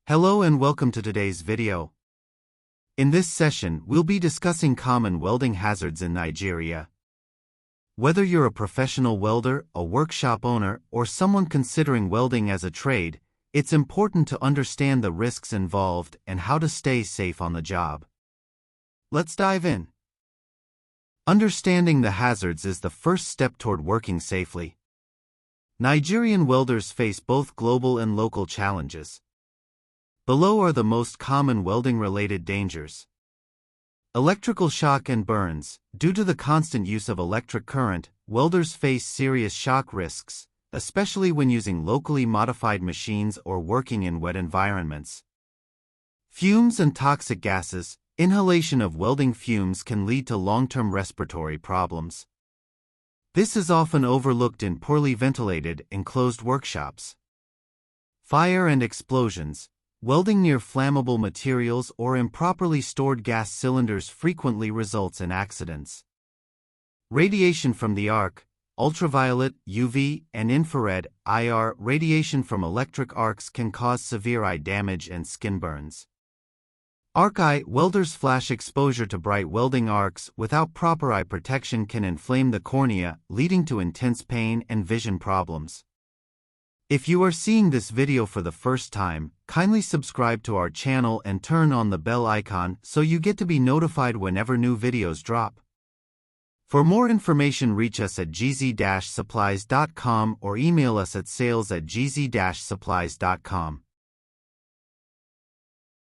Hello and welcome to today's video. In this session, we'll be discussing common welding hazards in Nigeria. Whether you're a professional welder, a workshop owner, or someone considering welding as a trade, it's important to understand the risks involved and how to stay safe on the job. Let's dive in. Understanding the hazards is the first step toward working safely. Nigerian welders face both global and local challenges. Below are the most common welding-related dangers. Electrical shock and burns. Due to the constant use of electric current, welders face serious shock risks, especially when using locally modified machines or working in wet environments. Fumes and toxic gases. Inhalation of welding fumes can lead to long-term respiratory problems. This is often overlooked in poorly ventilated, enclosed workshops. Fire and explosions. Welding near flammable materials or improperly stored gas cylinders frequently results in accidents. Radiation from the arc, ultraviolet, UV, and infrared, IR, radiation from electric arcs can cause severe eye damage and skin burns. Arc eye, welders' flash exposure to bright welding arcs without proper eye protection can inflame the cornea, leading to intense pain and vision problems. If you are seeing this video for the first time, kindly subscribe to our channel and turn on the bell icon so you get to be notified whenever new videos drop. For more information, reach us at gz-supplies.com or email us at sales@gz-supplies.com.